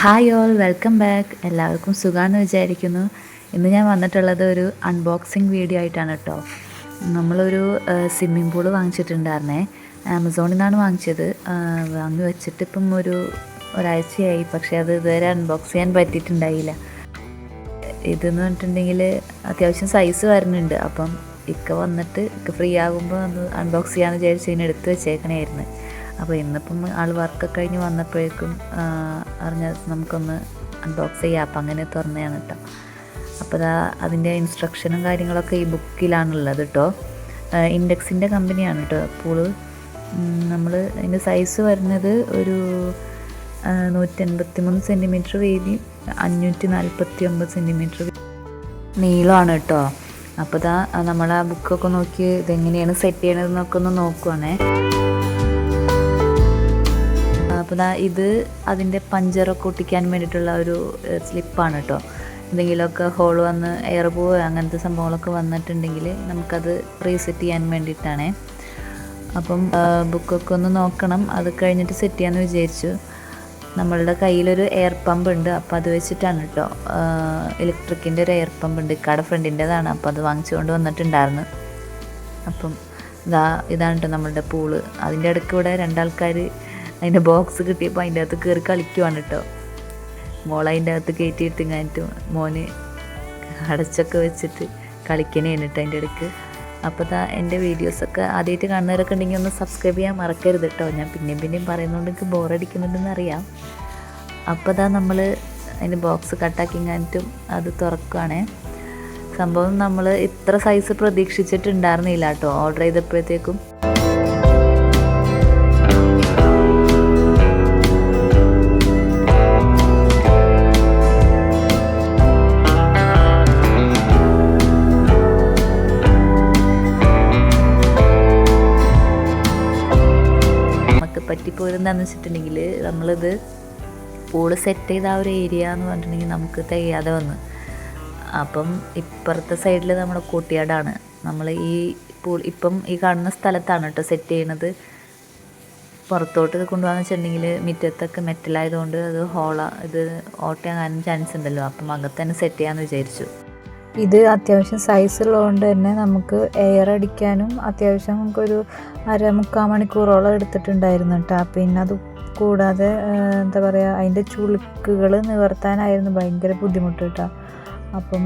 Hi all, welcome back. എല്ലാവർക്കും സുഖമാണെന്ന് വിചാരിക്കുന്നു. ഇന്ന് ഞാൻ വന്നിട്ടുള്ളത് ഒരു അൺബോക്സിങ് വീഡിയോ ആയിട്ടാണ് കേട്ടോ. നമ്മളൊരു സ്വിമ്മിംഗ് പൂള് വാങ്ങിച്ചിട്ടുണ്ടായിരുന്നേ. ആമസോണിൽ നിന്നാണ് വാങ്ങിച്ചത്. വാങ്ങി വെച്ചിട്ട് ഇപ്പം ഒരാഴ്ചയായി, പക്ഷേ അത് ഇതുവരെ അൺബോക്സ് ചെയ്യാൻ പറ്റിയിട്ടുണ്ടായില്ല. ഇതെന്ന് പറഞ്ഞിട്ടുണ്ടെങ്കിൽ അത്യാവശ്യം സൈസ് വരുന്നുണ്ട്. അപ്പം ഇക്ക വന്നിട്ട് ഫ്രീ ആകുമ്പോൾ ഒന്ന് അൺബോക്സ് ചെയ്യാമെന്ന് വിചാരിച്ച് ഇതിന് എടുത്ത് വെച്ചേക്കണമായിരുന്നു. അപ്പോൾ ഇന്നിപ്പം ആൾ വർക്കൊക്കെ കഴിഞ്ഞ് വന്നപ്പോഴേക്കും അറിഞ്ഞ നമുക്കൊന്ന് അൺബോക്സ് ചെയ്യാം. അപ്പം അങ്ങനെ തുറന്നതാണ് കേട്ടോ. അപ്പോൾ അതിൻ്റെ ഇൻസ്ട്രക്ഷനും കാര്യങ്ങളൊക്കെ ഈ ബുക്കിലാണുള്ളത് കേട്ടോ. ഇൻഡെക്സിൻ്റെ കമ്പനിയാണ് കേട്ടോ പൂള്. നമ്മൾ അതിൻ്റെ സൈസ് വരുന്നത് ഒരു 183 സെൻറ്റിമീറ്റർ വീതി, 549 സെൻറ്റിമീറ്റർ നീളമാണ് കേട്ടോ. അപ്പോൾ നമ്മൾ ആ ബുക്കൊക്കെ നോക്കി ഇതെങ്ങനെയാണ് സെറ്റ് ചെയ്യണതെന്നൊക്കെ ഒന്ന് നോക്കുവാണേ. അപ്പോൾ ഇത് അതിൻ്റെ പഞ്ചറൊക്കെ ഒട്ടിക്കാൻ വേണ്ടിയിട്ടുള്ള ഒരു സ്ലിപ്പാണ് കേട്ടോ. എന്തെങ്കിലുമൊക്കെ ഹോൾ വന്ന് എയർ പോവുക അങ്ങനത്തെ സംഭവങ്ങളൊക്കെ വന്നിട്ടുണ്ടെങ്കിൽ നമുക്കത് റീസെറ്റ് ചെയ്യാൻ വേണ്ടിയിട്ടാണേ. അപ്പം ബുക്കൊക്കെ ഒന്ന് നോക്കണം, അത് കഴിഞ്ഞിട്ട് സെറ്റ് ചെയ്യാമെന്ന് വിചാരിച്ചു. നമ്മളുടെ കയ്യിലൊരു എയർ പമ്പ് ഉണ്ട്, അപ്പോൾ അത് വെച്ചിട്ടാണ് കേട്ടോ. ഇലക്ട്രിക്കിൻ്റെ ഒരു എയർ പമ്പ് ഉണ്ട്, ഇക്കാടെ ഫ്രണ്ടിൻ്റെതാണ്. അപ്പോൾ അത് വാങ്ങിച്ചുകൊണ്ട് വന്നിട്ടുണ്ടായിരുന്നു. അപ്പം ഇതാണ് കേട്ടോ നമ്മളുടെ പൂള്. അതിൻ്റെ ഇടയ്ക്ക് ഇവിടെ രണ്ടാൾക്കാർ അതിൻ്റെ ബോക്സ് കിട്ടിയപ്പോൾ അതിൻ്റെ അകത്ത് കയറി കളിക്കുവാണ് കേട്ടോ. മോൾ അതിൻ്റെ അകത്ത് കയറ്റിയിട്ടിങ്ങാനിട്ട് മോന് അടച്ചൊക്കെ വെച്ചിട്ട് കളിക്കണേണ് കേട്ടോ അതിൻ്റെ ഇടയ്ക്ക്. അപ്പോൾ എൻ്റെ വീഡിയോസൊക്കെ ആദ്യമായിട്ട് കാണുന്നവരൊക്കെ ഉണ്ടെങ്കിൽ ഒന്ന് സബ്സ്ക്രൈബ് ചെയ്യാൻ മറക്കരുത് കേട്ടോ. ഞാൻ പിന്നെയും പറയുന്നതുകൊണ്ട് എനിക്ക് ബോറടിക്കുന്നുണ്ടെന്ന് അറിയാം. അപ്പോൾ നമ്മൾ അതിൻ്റെ ബോക്സ് കട്ടാക്കിങ്ങാനിട്ടും അത് തുറക്കുകയാണേ. സംഭവം നമ്മൾ ഇത്ര സൈസ് പ്രതീക്ഷിച്ചിട്ടുണ്ടായിരുന്നില്ല കേട്ടോ ഓർഡർ ചെയ്തപ്പോഴത്തേക്കും. പറ്റിപ്പോയിരുന്നാന്ന് വെച്ചിട്ടുണ്ടെങ്കിൽ നമ്മളിത് പൂള് സെറ്റ് ചെയ്ത ആ ഒരു ഏരിയ എന്ന് പറഞ്ഞിട്ടുണ്ടെങ്കിൽ നമുക്ക് തികയാതെ വന്ന്. അപ്പം ഇപ്പുറത്തെ സൈഡിൽ നമ്മുടെ കോട്ടിയാടാണ്. നമ്മൾ ഈ ഇപ്പം ഈ കാണുന്ന സ്ഥലത്താണ് കേട്ടോ സെറ്റ് ചെയ്യണത്. പുറത്തോട്ട് കൊണ്ടുപോകാന്ന് വെച്ചിട്ടുണ്ടെങ്കിൽ മുറ്റത്തൊക്കെ മെറ്റലായതുകൊണ്ട് അത് ഇത് ഓട്ടയാകാനും ചാൻസ് ഉണ്ടല്ലോ. അപ്പം അകത്ത് തന്നെ സെറ്റ് ചെയ്യാമെന്ന് വിചാരിച്ചു. ഇത് അത്യാവശ്യം സൈസ് ഉള്ളതുകൊണ്ട് തന്നെ നമുക്ക് എയർ അടിക്കാനും അത്യാവശ്യം നമുക്കൊരു 3/4 മണിക്കൂറോളം എടുത്തിട്ടുണ്ടായിരുന്നു കേട്ടോ. പിന്നെ അത് കൂടാതെ എന്താ പറയുക, അതിൻ്റെ ചുളുക്കുകൾ നിവർത്താനായിരുന്നു ഭയങ്കര ബുദ്ധിമുട്ട് കേട്ടോ. അപ്പം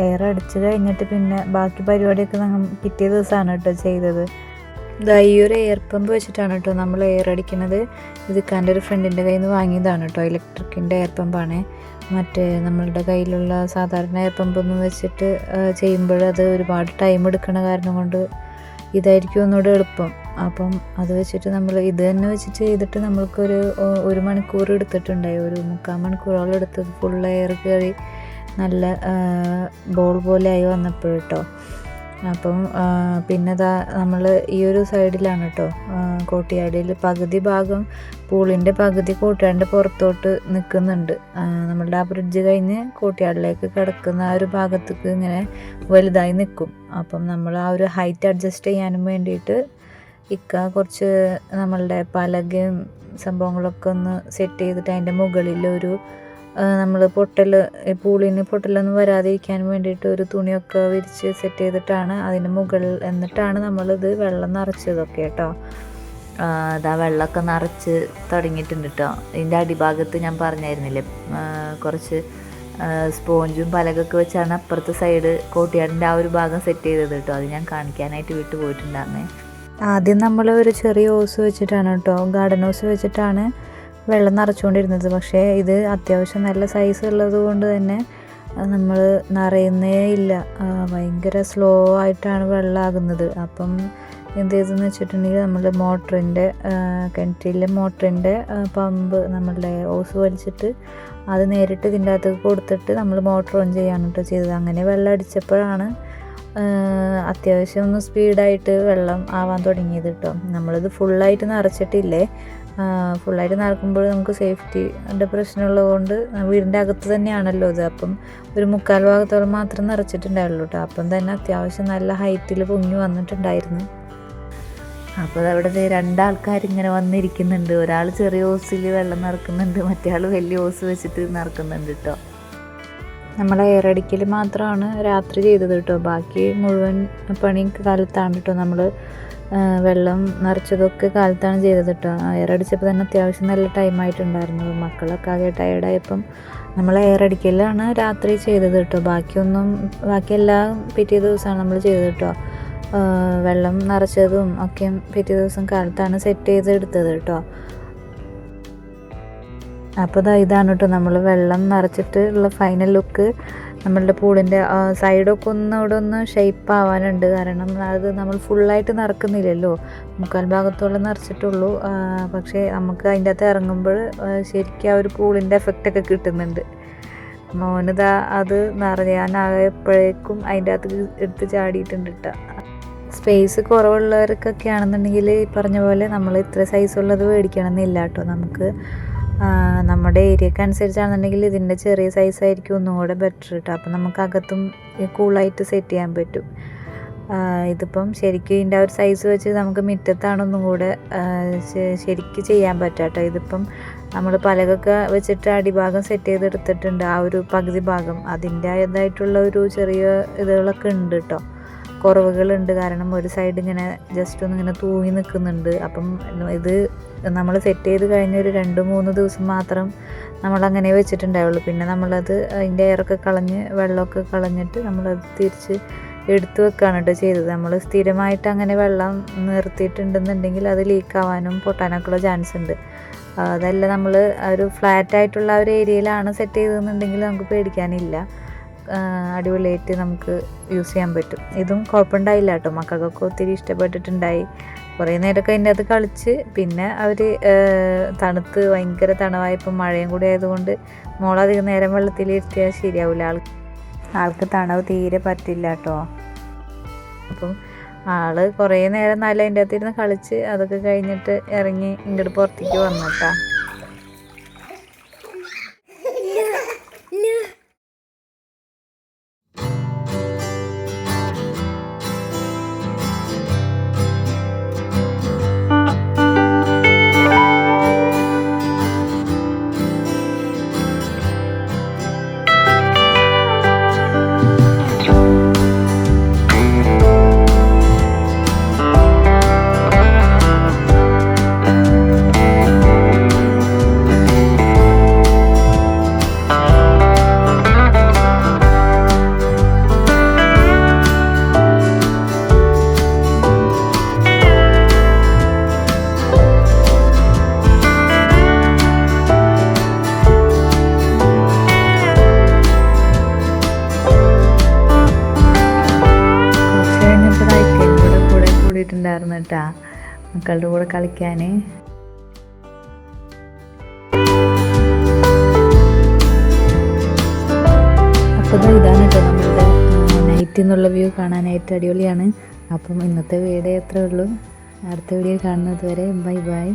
എയർ അടിച്ച് കഴിഞ്ഞിട്ട് പിന്നെ ബാക്കി പരിപാടിയൊക്കെ പിറ്റേ ദിവസമാണ് കേട്ടോ ചെയ്തത്. ഈ ഒരു എയർ പമ്പ് വെച്ചിട്ടാണ് കേട്ടോ നമ്മൾ എയർ അടിക്കുന്നത്. ഇത് എൻ്റെ ഒരു ഫ്രണ്ടിൻ്റെ കയ്യിൽ നിന്ന് വാങ്ങിയതാണ് കേട്ടോ. ഇലക്ട്രിക്കിൻ്റെ എയർ പമ്പാണ്. മറ്റേ നമ്മളുടെ കയ്യിലുള്ള സാധാരണ എയർ പമ്പൊന്നും വെച്ചിട്ട് ചെയ്യുമ്പോൾ അത് ഒരുപാട് ടൈം എടുക്കണ കാരണം കൊണ്ട് ഇതായിരിക്കും ഒന്നുകൂടെ എളുപ്പം. അപ്പം അത് വെച്ചിട്ട് നമ്മൾ ഇത് തന്നെ വെച്ചിട്ട് ചെയ്തിട്ട് നമ്മൾക്കൊരു 1 മണിക്കൂർ എടുത്തിട്ടുണ്ടായി. 3/4 മണിക്കൂറോളം എടുത്തത് ഫുൾ എയർ കയറി നല്ല ബോൾ പോലെ ആയി വന്നപ്പോഴട്ടോ. അപ്പം പിന്നെ നമ്മൾ ഈ ഒരു സൈഡിലാണ് കേട്ടോ കോട്ടിയാടിയിൽ പകുതി ഭാഗം പൂളിൻ്റെ പകുതി കോട്ടിയാടിൻ്റെ പുറത്തോട്ട് നിൽക്കുന്നുണ്ട്. നമ്മളുടെ ആ ബ്രിഡ്ജ് കഴിഞ്ഞ് കോട്ടിയാടിലേക്ക് കിടക്കുന്ന ആ ഒരു ഭാഗത്തേക്ക് ഇങ്ങനെ വലുതായി നിൽക്കും. അപ്പം നമ്മൾ ആ ഒരു ഹൈറ്റ് അഡ്ജസ്റ്റ് ചെയ്യാനും വേണ്ടിയിട്ട് ഇക്ക കുറച്ച് നമ്മളുടെ പലകയും സംഭവങ്ങളൊക്കെ ഒന്ന് സെറ്റ് ചെയ്തിട്ട് അതിൻ്റെ മുകളിലൊരു നമ്മൾ പൂളിന് പൊട്ടലൊന്നും വരാതിരിക്കാൻ വേണ്ടിയിട്ട് ഒരു തുണിയൊക്കെ വിരിച്ച് സെറ്റ് ചെയ്തിട്ടാണ് അതിന് മുകളിൽ എന്നിട്ടാണ് നമ്മളിത് വെള്ളം നിറച്ചതൊക്കെ കേട്ടോ. വെള്ളമൊക്കെ നിറച്ച് തുടങ്ങിയിട്ടുണ്ട് കേട്ടോ. ഇതിൻ്റെ അടിഭാഗത്ത് ഞാൻ പറഞ്ഞായിരുന്നില്ലേ കുറച്ച് സ്പോഞ്ചും പലകൊക്കെ വെച്ചാണ് അപ്പുറത്തെ സൈഡ് കോട്ടിയാടിൻ്റെ ആ ഒരു ഭാഗം സെറ്റ് ചെയ്തത് കേട്ടോ. അത് ഞാൻ കാണിക്കാനായിട്ട് വിട്ടു പോയിട്ടുണ്ടായിരുന്നേ. ആദ്യം നമ്മൾ ഒരു ചെറിയ ഓസ് വെച്ചിട്ടാണ് കേട്ടോ, ഗാർഡൻ ഓസ് വെച്ചിട്ടാണ് വെള്ളം നിറച്ചുകൊണ്ടിരുന്നത്. പക്ഷേ ഇത് അത്യാവശ്യം നല്ല സൈസ് ഉള്ളത് കൊണ്ട് തന്നെ നമ്മൾ നിറയുന്നേ ഇല്ല. ഭയങ്കര സ്ലോ ആയിട്ടാണ് വെള്ളമാകുന്നത്. അപ്പം എന്ത് ചെയ്തെന്ന് വെച്ചിട്ടുണ്ടെങ്കിൽ നമ്മൾ കിണറ്റിലെ മോട്ടറിൻ്റെ പമ്പ് നമ്മളുടെ ഓസ് വലിച്ചിട്ട് അത് നേരിട്ട് ഇതിൻ്റെ അകത്തേക്ക് കൊടുത്തിട്ട് നമ്മൾ മോട്ടർ ഓൺ ചെയ്യാണ് കേട്ടോ ചെയ്തത്. അങ്ങനെ വെള്ളം അടിച്ചപ്പോഴാണ് അത്യാവശ്യം ഒന്ന് സ്പീഡായിട്ട് വെള്ളം ആവാൻ തുടങ്ങിയത് കേട്ടോ. നമ്മളിത് ഫുള്ളായിട്ട് നിറച്ചിട്ടില്ലേ. ഫുള്ളായിട്ട് നിറക്കുമ്പോൾ നമുക്ക് സേഫ്റ്റിയുടെ പ്രശ്നമുള്ളത് കൊണ്ട് വീടിൻ്റെ അകത്ത് തന്നെയാണല്ലോ ഇത്. അപ്പം ഒരു 3/4 ഭാഗത്തോളം മാത്രം നിറച്ചിട്ടുണ്ടായുള്ളൂ കേട്ടോ. അപ്പം തന്നെ അത്യാവശ്യം നല്ല ഹൈറ്റിൽ പൊങ്ങി വന്നിട്ടുണ്ടായിരുന്നു. അപ്പോൾ അവിടെ രണ്ടാൾക്കാരിങ്ങനെ വന്നിരിക്കുന്നുണ്ട്. ഒരാൾ ചെറിയ ഓസിൽ വെള്ളം നിറക്കുന്നുണ്ട്, മറ്റേ ആൾ വലിയ ഓസ് വെച്ചിട്ട് നിറക്കുന്നുണ്ട് കേട്ടോ. നമ്മൾ എയറടിക്കൽ മാത്രമാണ് രാത്രി ചെയ്തത് കേട്ടോ. ബാക്കി മുഴുവൻ പണി കാലത്താണ് കേട്ടോ. നമ്മൾ വെള്ളം നിറച്ചതൊക്കെ കാലത്താണ് ചെയ്തത് കേട്ടോ. എയറടിച്ചപ്പോൾ തന്നെ അത്യാവശ്യം നല്ല ടൈമായിട്ടുണ്ടായിരുന്നു. മക്കളൊക്കെ ആകെ ടയർഡായപ്പം നമ്മൾ എയറടിക്കലാണ് രാത്രി ചെയ്തത് കേട്ടോ. ബാക്കിയെല്ലാം പിറ്റേ ദിവസമാണ് നമ്മൾ ചെയ്തത് കേട്ടോ. വെള്ളം നിറച്ചതും ഒക്കെ പിറ്റേ ദിവസം കാലത്താണ് സെറ്റ് ചെയ്തെടുത്തത് കേട്ടോ. അപ്പോൾ ഇതാണ് കേട്ടോ നമ്മൾ വെള്ളം നിറച്ചിട്ട് ഉള്ള ഫൈനൽ ലുക്ക്. നമ്മളുടെ പൂളിൻ്റെ സൈഡൊക്കെ ഒന്ന് ഷേപ്പ് ആവാനുണ്ട്. കാരണം അത് നമ്മൾ ഫുള്ളായിട്ട് നിറക്കുന്നില്ലല്ലോ, 3/4 ഭാഗത്തോളം നിറച്ചിട്ടുള്ളൂ. പക്ഷേ നമുക്ക് അതിൻ്റെ അകത്ത് ഇറങ്ങുമ്പോൾ ശരിക്കും ആ ഒരു പൂളിൻ്റെ എഫക്റ്റൊക്കെ കിട്ടുന്നുണ്ട്. മോനിതാ അത് നിറയാനായപ്പോഴേക്കും അതിൻ്റെ അകത്ത് എടുത്ത് ചാടിയിട്ടുണ്ട് കേട്ടോ. സ്പേസ് കുറവുള്ളവർക്കൊക്കെ ആണെന്നുണ്ടെങ്കിൽ ഈ പറഞ്ഞ പോലെ നമ്മൾ ഇത്ര സൈസുള്ളത് മേടിക്കണം എന്നില്ല കേട്ടോ. നമുക്ക് നമ്മുടെ ഏരിയക്ക് അനുസരിച്ചാണെന്നുണ്ടെങ്കിൽ ഇതിൻ്റെ ചെറിയ സൈസായിരിക്കും ഒന്നും കൂടെ ബെറ്റർ കേട്ടോ. അപ്പം നമുക്ക് അകത്തും കൂളായിട്ട് സെറ്റ് ചെയ്യാൻ പറ്റും. ഇതിപ്പം ശരിക്കും ഇതിൻ്റെ ആ ഒരു സൈസ് വെച്ച് നമുക്ക് മുറ്റത്താണ് ഒന്നും കൂടെ ശരിക്കും ചെയ്യാൻ പറ്റുക കേട്ടോ. ഇതിപ്പം നമ്മൾ പലകൊക്കെ വെച്ചിട്ട് അടിഭാഗം സെറ്റ് ചെയ്തെടുത്തിട്ടുണ്ട്. ആ ഒരു പകുതി ഭാഗം അതിൻ്റേതായിട്ടുള്ള ഒരു ചെറിയ ഇതുകളൊക്കെ ഉണ്ട് കേട്ടോ, കുറവുകളുണ്ട്. കാരണം ഒരു സൈഡ് ഇങ്ങനെ ജസ്റ്റ് ഒന്നിങ്ങനെ തൂങ്ങി നിൽക്കുന്നുണ്ട്. അപ്പം ഇത് നമ്മൾ സെറ്റ് ചെയ്ത് കഴിഞ്ഞ ഒരു 2-3 ദിവസം മാത്രം നമ്മളങ്ങനെ വെച്ചിട്ടുണ്ടാവുള്ളൂ. പിന്നെ നമ്മളത് അതിൻ്റെ എയറൊക്കെ കളഞ്ഞ് വെള്ളമൊക്കെ കളഞ്ഞിട്ട് നമ്മളത് തിരിച്ച് എടുത്തു വെക്കുകയാണ് കേട്ടോ ചെയ്തത്. നമ്മൾ സ്ഥിരമായിട്ട് അങ്ങനെ വെള്ളം നിർത്തിയിട്ടുണ്ടെന്നുണ്ടെങ്കിൽ അത് ലീക്കാവാനും പൊട്ടാനൊക്കെ ഉള്ള ചാൻസ് ഉണ്ട്. അതല്ല നമ്മൾ ഒരു ഫ്ലാറ്റായിട്ടുള്ള ഒരു ഏരിയയിലാണ് സെറ്റ് ചെയ്തതെന്നുണ്ടെങ്കിൽ നമുക്ക് പേടിക്കാനില്ല. അടിപൊളിയായിട്ട് നമുക്ക് യൂസ് ചെയ്യാൻ പറ്റും. ഇതും കുഴപ്പമുണ്ടായില്ല കേട്ടോ. മക്കൾക്കൊക്കെ ഒത്തിരി ഇഷ്ടപ്പെട്ടിട്ടുണ്ടായി. കുറേ നേരമൊക്കെ അതിൻ്റെ അകത്ത് കളിച്ച് പിന്നെ അവർ തണുത്ത് ഭയങ്കര തണവായപ്പോൾ മഴയും കൂടി ആയതുകൊണ്ട് മോളധികം നേരം വെള്ളത്തിൽ ഇരുത്തിയാൽ ശരിയാവില്ല. ആൾക്ക് തണവ് തീരെ പറ്റില്ല കേട്ടോ. അപ്പം ആൾ കുറേ നേരം നല്ല അതിൻ്റെ അകത്തിരുന്ന് കളിച്ച് അതൊക്കെ കഴിഞ്ഞിട്ട് ഇറങ്ങി ഇങ്ങോട്ട് പുറത്തേക്ക് വന്നിട്ടാ. ണ്ടായിരുന്നു കേട്ടാ മക്കളുടെ കൂടെ കളിക്കാൻ. അപ്പോൾ ഇതാണ് കേട്ടോ നമ്മളുടെ നൈറ്റിൽ നിന്നുള്ള വ്യൂ. കാണാനായിട്ട് അടിപൊളിയാണ്. അപ്പം ഇന്നത്തെ വീഡിയോ അത്രേ ഉള്ളൂ. അടുത്ത വീഡിയോ കാണുന്നത് വരെ ബൈ ബൈ.